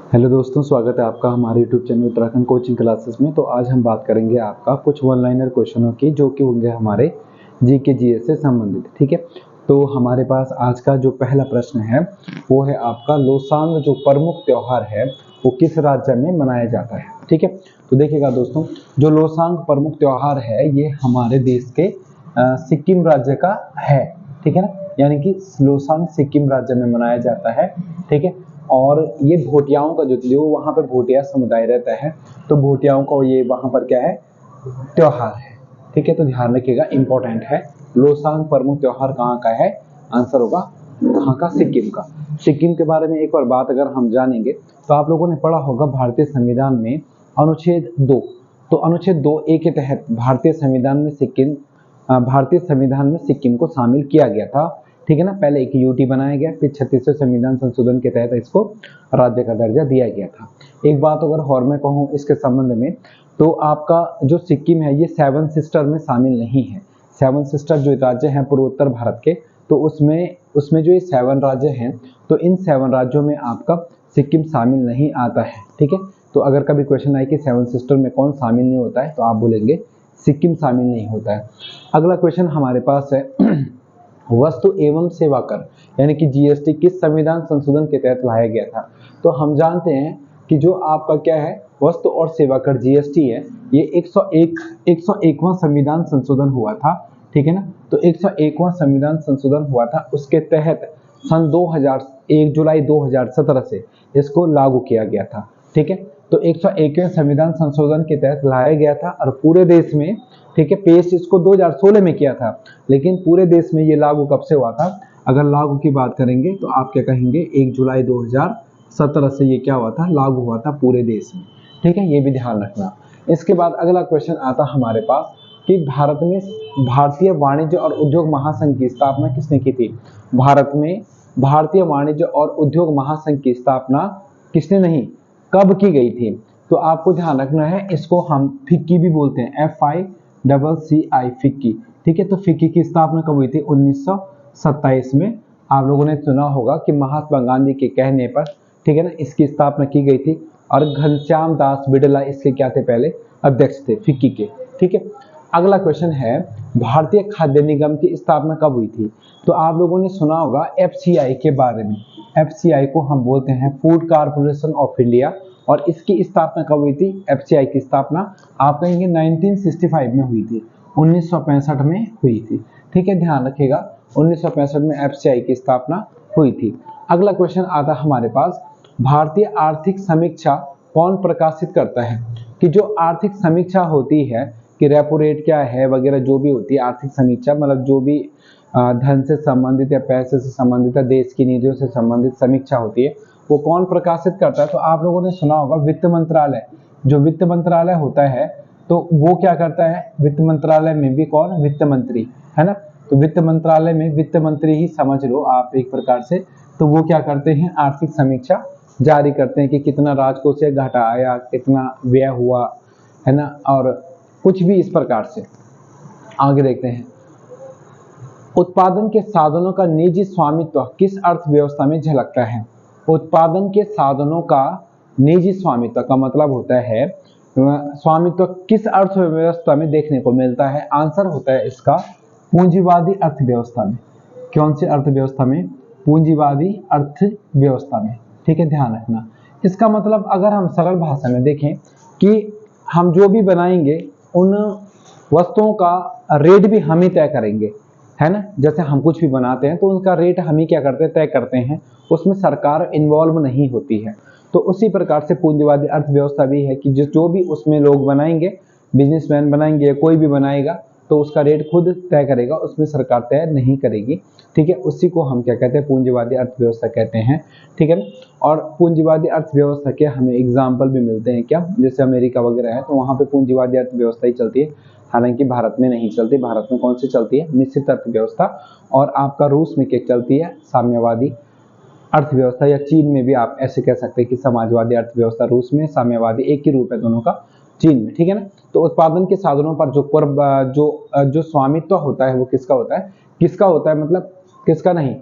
Hello दोस्तों, स्वागत है आपका हमारे YouTube channel Uttarakhand coaching classes में। तो आज हम बात करेंगे आपका कुछ वन लाइनर क्वेश्चनों की, जो कि होंगे हमारे जीके जीएस से संबंधित। ठीक है, तो हमारे पास आज का जो पहला प्रश्न है वो है आपका लोसांग जो प्रमुख त्योहार है वो किस राज्य में मनाया जाता है। ठीक है, तो देखिएगा दोस्तों, जो लोसांग प्रमुख त्योहार है ये हमारे देश के सिक्किम राज्य का है। ठीक है ना, यानी कि लोसांग सिक्किम राज्य में मनाया जाता है। ठीक है, और ये भोटियाओं का जो वहाँ पे भोटिया समुदाय रहता है, तो भोटियाओं का ये वहाँ पर क्या है, त्योहार है। ठीक है, तो ध्यान रखिएगा, इंपॉर्टेंट है। लोसांग प्रमुख त्योहार कहाँ का है? आंसर होगा कहाँ का? सिक्किम का। सिक्किम के बारे में एक और बात अगर हम जानेंगे तो आप लोगों ने पढ़ा होगा भारतीय संविधान में अनुच्छेद 2। तो अनुच्छेद 2A के तहत भारतीय संविधान में सिक्किम को शामिल किया गया था। ठीक है ना, पहले एक यूटी बनाया गया, फिर 36वें संविधान संशोधन के तहत इसको राज्य का दर्जा दिया गया था। एक बात अगर और मैं कहूँ इसके संबंध में, तो आपका जो सिक्किम है ये 7 सिस्टर में शामिल नहीं है। 7 सिस्टर जो राज्य हैं पूर्वोत्तर भारत के, तो उसमें जो ये 7 राज्य हैं, तो इन 7 राज्यों में आपका सिक्किम शामिल नहीं आता है। ठीक है, तो अगर कभी क्वेश्चन आए कि 7 सिस्टर में कौन शामिल नहीं होता है, तो आप बोलेंगे सिक्किम शामिल नहीं होता है। अगला क्वेश्चन हमारे पास है वस्तु एवं सेवा कर यानी कि जीएसटी किस संविधान संशोधन के तहत लाया गया था? तो हम जानते हैं कि जो आपका क्या है, वस्तु और सेवा कर जीएसटी है, ये 101वां संविधान संशोधन हुआ था। ठीक है ना, तो 101वां संविधान संशोधन हुआ था, उसके तहत सन 1 जुलाई 2017 से इसको लागू किया गया था। ठीक है, तो 101वें संविधान संशोधन के तहत लाया गया था और पूरे देश में, ठीक है, पेश इसको 2016 में किया था, लेकिन पूरे देश में ये लागू कब से हुआ था? अगर लागू की बात करेंगे तो आप क्या कहेंगे, 1 जुलाई 2017 से ये क्या हुआ था, लागू हुआ था पूरे देश में। ठीक है, ये भी ध्यान रखना। इसके बाद अगला क्वेश्चन आता हमारे पास कि भारत में भारतीय वाणिज्य और उद्योग महासंघ की स्थापना किसने की थी? भारत में भारतीय वाणिज्य और उद्योग महासंघ की स्थापना किसने नहीं, कब की गई थी? तो आपको ध्यान रखना है, इसको हम फिक्की भी बोलते हैं, FICCI फिक्की। ठीक है, तो फिक्की की स्थापना कब हुई थी? 1927 में। आप लोगों ने सुना होगा कि महात्मा गांधी के कहने पर, ठीक है ना, इसकी स्थापना की गई थी और घनश्याम दास बिड़ला इसके क्या थे, पहले अध्यक्ष थे फिक्की के। ठीक है, अगला क्वेश्चन है भारतीय खाद्य निगम की स्थापना कब हुई थी? तो आप लोगों ने सुना होगा FCI के बारे में। FCI को हम बोलते हैं फूड कारपोरेशन ऑफ इंडिया, और इसकी स्थापना कब हुई थी? FCI की स्थापना आप कहेंगे 1965 में हुई थी, 1965 में हुई थी। ठीक है, ध्यान रखिएगा, 1965 में FCI की स्थापना हुई थी। अगला क्वेश्चन आता हमारे पास, भारतीय आर्थिक समीक्षा कौन प्रकाशित करता है? कि जो आर्थिक समीक्षा होती है कि रेपो रेट क्या है वगैरह, जो भी होती है आर्थिक समीक्षा, मतलब जो भी धन से संबंधित या पैसे से संबंधित या देश की नीतियों से संबंधित समीक्षा होती है, वो कौन प्रकाशित करता है? तो आप लोगों ने सुना होगा वित्त मंत्रालय। जो वित्त मंत्रालय होता है तो वो क्या करता है? वित्त मंत्रालय में भी कौन? वित्त मंत्री, है ना। तो वित्त मंत्रालय में वित्त मंत्री ही समझ लो आप एक प्रकार से। तो वो क्या करते हैं? आर्थिक समीक्षा जारी करते हैं कि कितना राजकोष से घाटा आया, कितना व्यय हुआ, है ना, और कुछ भी इस प्रकार से। आगे देखते हैं, उत्पादन के साधनों का निजी स्वामित्व किस अर्थव्यवस्था में झलकता है? उत्पादन के साधनों का निजी स्वामित्व का मतलब होता है स्वामित्व किस अर्थव्यवस्था में देखने को मिलता है? आंसर होता है इसका पूंजीवादी अर्थव्यवस्था में। कौन सी अर्थव्यवस्था में? पूंजीवादी अर्थव्यवस्था में। ठीक है, ध्यान रखना। इसका मतलब अगर हम सरल भाषा में देखें कि हम जो भी बनाएंगे उन वस्तुओं का रेट भी हम ही तय करेंगे, है ना। जैसे हम कुछ भी बनाते हैं तो उनका रेट हम ही क्या करते हैं? तय करते हैं, उसमें सरकार इन्वॉल्व नहीं होती है। तो उसी प्रकार से पूंजीवादी अर्थव्यवस्था भी है कि जो भी उसमें लोग बनाएंगे, बिजनेसमैन बनाएंगे, कोई भी बनाएगा, तो उसका रेट खुद तय करेगा, उसमें सरकार तय नहीं करेगी। ठीक है, उसी को हम क्या कहते हैं? पूंजीवादी अर्थव्यवस्था कहते हैं। ठीक है ना, और पूंजीवादी अर्थव्यवस्था के हमें एग्जाम्पल भी मिलते हैं क्या, जैसे अमेरिका वगैरह है तो वहाँ पे पूंजीवादी अर्थव्यवस्था ही चलती है, हालांकि भारत में नहीं चलती। भारत में कौन सी चलती है? मिश्रित अर्थव्यवस्था। और आपका रूस में क्या चलती है? साम्यवादी अर्थव्यवस्था, या चीन में भी आप ऐसे कह सकते हैं कि समाजवादी अर्थव्यवस्था रूस में, साम्यवादी, एक ही रूप है दोनों का चीन में। ठीक है ना, तो उत्पादन के साधनों पर जो स्वामित्व होता है वो किसका होता है? किसका होता है मतलब किसका नहीं,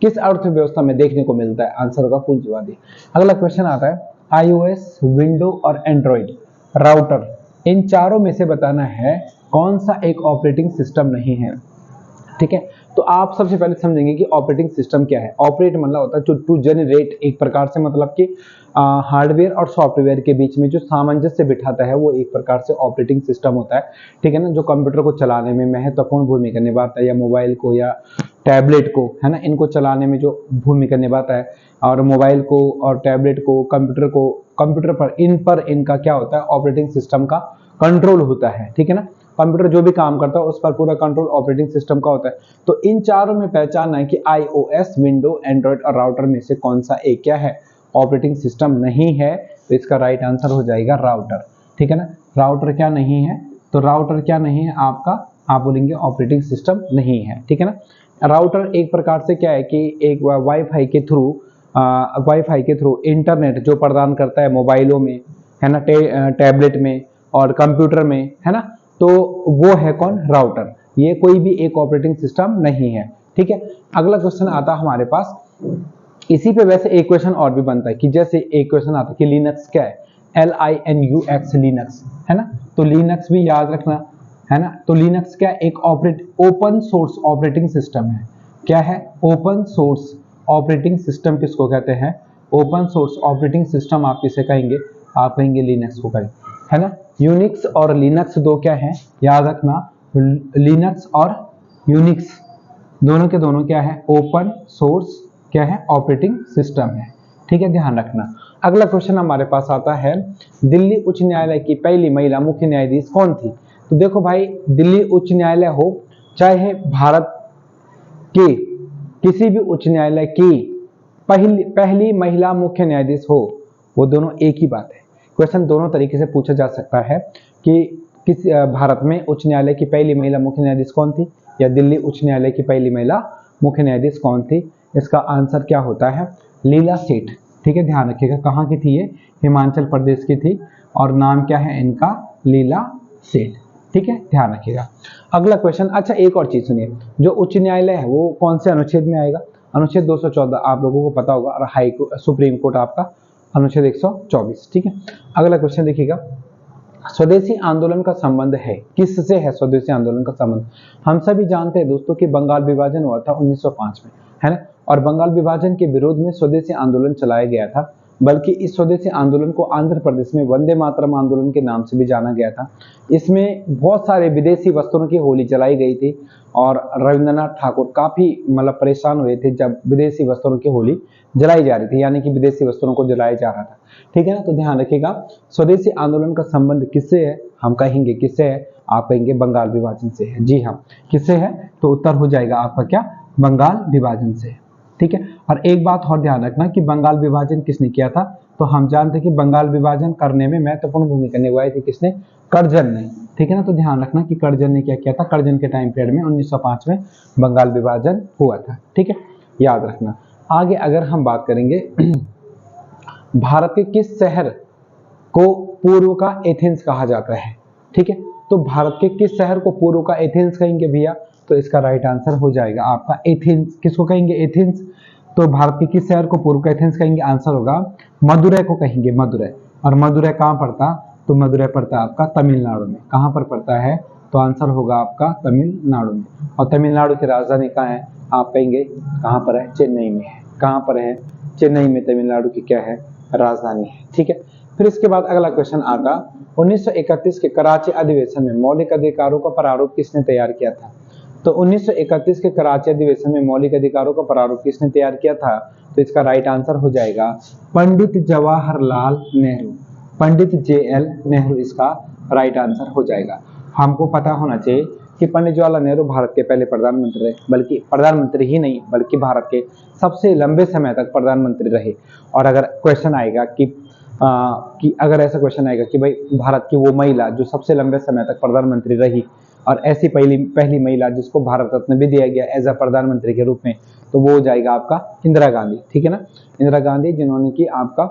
किस अर्थव्यवस्था में देखने को मिलता है? आंसर होगा पूंजीवादी। अगला क्वेश्चन आता है, iOS, विंडो और एंड्रॉइड, राउटर, इन चारों में से बताना है कौन सा एक ऑपरेटिंग सिस्टम नहीं है। ठीक है, तो आप सबसे पहले समझेंगे कि ऑपरेटिंग सिस्टम क्या है। ऑपरेट मतलब होता है टू जनरेट, एक प्रकार से मतलब कि हार्डवेयर और सॉफ्टवेयर के बीच में जो सामंजस्य बिठाता है वो एक प्रकार से ऑपरेटिंग सिस्टम होता है। ठीक है ना, जो कंप्यूटर को चलाने में महत्वपूर्ण भूमिका निभाता है, या मोबाइल को या टैबलेट को, है ना, इनको चलाने में जो भूमिका निभाता है, और मोबाइल को और टैबलेट को, कंप्यूटर पर इनका क्या होता है, ऑपरेटिंग सिस्टम का कंट्रोल होता है। ठीक है ना, कंप्यूटर जो भी काम करता है उस पर पूरा कंट्रोल ऑपरेटिंग सिस्टम का होता है। तो इन चारों में पहचानना है कि iOS, विंडो, एंड्रॉइड और राउटर में से कौन सा एक क्या है, ऑपरेटिंग सिस्टम नहीं है। तो इसका राइट आंसर हो जाएगा राउटर। ठीक है ना, राउटर क्या नहीं है, तो राउटर क्या नहीं है आपका, आप बोलेंगे ऑपरेटिंग सिस्टम नहीं है। ठीक है ना, राउटर एक प्रकार से क्या है कि एक वाईफाई के थ्रू इंटरनेट जो प्रदान करता है मोबाइलों में, है ना, टैबलेट में और कंप्यूटर में, है ना, तो वो है कौन, राउटर। ये कोई भी एक ऑपरेटिंग सिस्टम नहीं है। ठीक है, अगला क्वेश्चन आता है हमारे पास। इसी पे वैसे एक क्वेश्चन और भी बनता है कि जैसे एक क्वेश्चन आता है कि लिनक्स क्या है, LINUX, लिनक्स, है ना, तो लिनक्स भी याद रखना, है ना। तो लिनक्स क्या, एक ओपन सोर्स ऑपरेटिंग सिस्टम है। क्या है, ओपन सोर्स ऑपरेटिंग सिस्टम किसको कहते हैं, ओपन सोर्स ऑपरेटिंग सिस्टम आप किसे कहेंगे, आप कहेंगे लिनक्स को कहेंगे, है ना। यूनिक्स और लिनक्स दो क्या है, याद रखना, लिनक्स और यूनिक्स दोनों के दोनों क्या है, ओपन सोर्स क्या है, ऑपरेटिंग सिस्टम है। ठीक है, ध्यान रखना। अगला क्वेश्चन हमारे पास आता है, दिल्ली उच्च न्यायालय की पहली महिला मुख्य न्यायाधीश कौन थी। तो देखो भाई, दिल्ली उच्च न्यायालय हो चाहे भारत के किसी भी उच्च न्यायालय की पहली महिला मुख्य न्यायाधीश हो, वो दोनों एक ही बात है। क्वेश्चन दोनों तरीके से पूछा जा सकता है कि किस भारत में उच्च न्यायालय की पहली महिला मुख्य न्यायाधीश कौन थी, या दिल्ली उच्च न्यायालय की पहली महिला मुख्य न्यायाधीश कौन थी। इसका आंसर क्या होता है, लीला सेठ। ठीक है, ध्यान रखिएगा, कहाँ की थी ये, हिमाचल प्रदेश की थी, और नाम क्या है इनका, लीला सेठ। ठीक है, ध्यान रखिएगा। अगला क्वेश्चन, अच्छा एक और चीज सुनिए, जो उच्च न्यायालय है वो कौन से अनुच्छेद में आएगा, अनुच्छेद 214 आप लोगों को पता होगा, और सुप्रीम कोर्ट आपका अनुच्छेद 124। ठीक है, अगला क्वेश्चन देखिएगा, स्वदेशी आंदोलन का संबंध है किससे, है स्वदेशी आंदोलन का संबंध। हम सभी जानते हैं दोस्तों कि बंगाल विभाजन हुआ था 1905 में, है ना, और बंगाल विभाजन के विरोध में स्वदेशी आंदोलन चलाया गया था। बल्कि इस स्वदेशी आंदोलन को आंध्र प्रदेश में वंदे मातरम आंदोलन के नाम से भी जाना गया था। इसमें बहुत सारे विदेशी वस्त्रों की होली जलाई गई थी, और रविंद्रनाथ ठाकुर काफी मतलब परेशान हुए थे जब विदेशी वस्त्रों की होली जलाई जा रही थी, यानी कि विदेशी वस्त्रों को जलाया जा रहा था। ठीक है ना, तो ध्यान रखिएगा, स्वदेशी आंदोलन का संबंध किससे है, हम कहेंगे किससे है, आप कहेंगे बंगाल विभाजन से है। जी हाँ, किससे है, तो उत्तर हो जाएगा आपका क्या, बंगाल विभाजन से। ठीक है, और एक बात और ध्यान रखना कि बंगाल विभाजन किसने किया था, तो हम जानते हैं कि बंगाल विभाजन करने में महत्वपूर्ण भूमिका निभाई थी किसने, कर्जन ने। ठीक है ना, तो ध्यान रखना कि कर्जन ने क्या किया था, कर्जन के टाइम पीरियड में 1905 में बंगाल विभाजन हुआ था। ठीक है, याद रखना। आगे अगर हम बात करेंगे भारत के किस शहर को पूर्व का एथेंस कहा जाता है। ठीक है, तो भारत के किस शहर को पूर्व का एथेंस कहेंगे भैया, तो इसका राइट आंसर हो जाएगा आपका एथेंस। किसको कहेंगे, एथेंस। तो भारत के किस शहर को पूर्व का एथेंस कहेंगे, आंसर होगा मदुरै को कहेंगे, मदुरै। और मदुरै कहाँ पड़ता, तो मदुरै पड़ता है आपका तमिलनाडु में। कहाँ पर पड़ता है, तो आंसर होगा आपका तमिलनाडु में। और तमिलनाडु की राजधानी कहाँ है, आप कहेंगे कहाँ पर है, चेन्नई में है। कहाँ पर है, चेन्नई में तमिलनाडु की क्या है, राजधानी है। ठीक है, फिर इसके बाद अगला क्वेश्चन आता, 1931 के कराची अधिवेशन में मौलिक अधिकारों का प्रारूप किसने तैयार किया था। तो 1931 के कराची अधिवेशन में मौलिक अधिकारों का प्रारूप किसने तैयार किया था, तो इसका राइट आंसर हो जाएगा पंडित जवाहरलाल नेहरू, पंडित JL नेहरू इसका राइट आंसर हो जाएगा। हमको पता होना चाहिए कि पंडित जवाहरलाल नेहरू भारत के पहले प्रधानमंत्री रहे, बल्कि प्रधानमंत्री ही नहीं बल्कि भारत के सबसे लंबे समय तक प्रधानमंत्री रहे। और अगर क्वेश्चन आएगा कि अगर ऐसा क्वेश्चन आएगा कि भाई भारत की वो महिला जो सबसे लंबे समय तक प्रधानमंत्री रही, और ऐसी पहली महिला जिसको भारत रत्न भी दिया गया एज अ प्रधानमंत्री के रूप में, तो वो हो जाएगा आपका इंदिरा गांधी। ठीक है ना, इंदिरा गांधी जिन्होंने कि आपका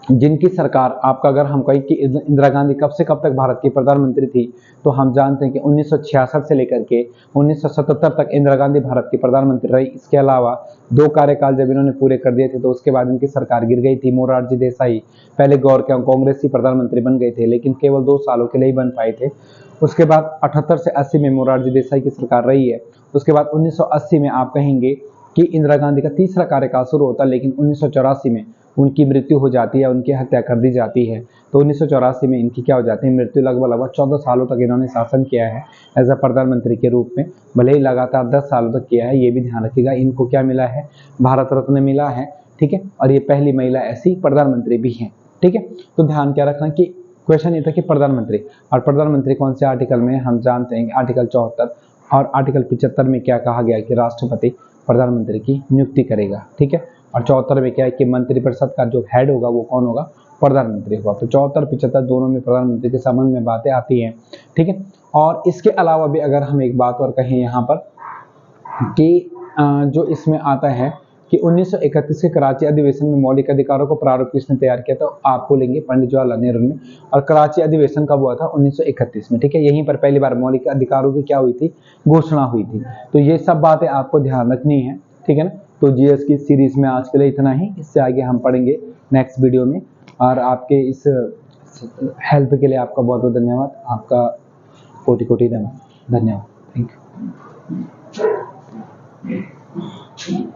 जिनकी सरकार आपका अगर हम कहें कि इंदिरा गांधी कब से कब तक भारत की प्रधानमंत्री थी, तो हम जानते हैं कि 1966 से लेकर के 1977 तक इंदिरा गांधी भारत की प्रधानमंत्री रही। इसके अलावा 2 कार्यकाल जब इन्होंने पूरे कर दिए थे तो उसके बाद इनकी सरकार गिर गई थी। मोरारजी देसाई पहले कांग्रेस की प्रधानमंत्री बन गए थे, लेकिन केवल 2 सालों के लिए ही बन पाए थे। उसके बाद 78 से 80 में मोरारजी देसाई की सरकार रही है। उसके बाद 1980 में आप कहेंगे कि इंदिरा गांधी का तीसरा कार्यकाल शुरू होता है, लेकिन 1984 में उनकी मृत्यु हो जाती है, उनकी हत्या कर दी जाती है। तो 1984 में इनकी क्या हो जाती है, मृत्यु। लगभग 14 सालों तक इन्होंने शासन किया है एज अ प्रधानमंत्री के रूप में, भले ही लगातार 10 सालों तक किया है। ये भी ध्यान रखिएगा, इनको क्या मिला है, भारत रत्न मिला है, ठीक है। और ये पहली महिला ऐसी प्रधानमंत्री भी हैं, ठीक है। तो ध्यान क्या रखना कि क्वेश्चन ये था कि प्रधानमंत्री, और प्रधानमंत्री कौन से आर्टिकल में, हम जानते हैं आर्टिकल 74 और आर्टिकल 75 में क्या कहा गया है कि राष्ट्रपति प्रधानमंत्री की नियुक्ति करेगा, ठीक है। और 74 में क्या है कि मंत्रिपरिषद का जो हेड होगा वो कौन होगा, प्रधानमंत्री होगा। तो 74 75 दोनों में प्रधानमंत्री के संबंध में बातें आती हैं, ठीक है। और इसके अलावा भी अगर हम एक बात और कहें यहाँ पर कि जो इसमें आता है कि 1931 के कराची अधिवेशन में मौलिक अधिकारों को प्रारूप किसने तैयार किया, तो आप बोलेंगे पंडित जवाहरलाल नेहरू ने। और कराची अधिवेशन कब हुआ था, 1931 में, ठीक है। यहीं पर पहली बार मौलिक अधिकारों की क्या हुई थी, घोषणा हुई थी। तो ये सब बातें आपको ध्यान रखनी है, ठीक है ना। तो जीएस की सीरीज में आज के लिए इतना ही, इससे आगे हम पढ़ेंगे नेक्स्ट वीडियो में। और आपके इस हेल्प के लिए आपका बहुत बहुत धन्यवाद, आपका कोटि कोटि धन्यवाद। Thank you.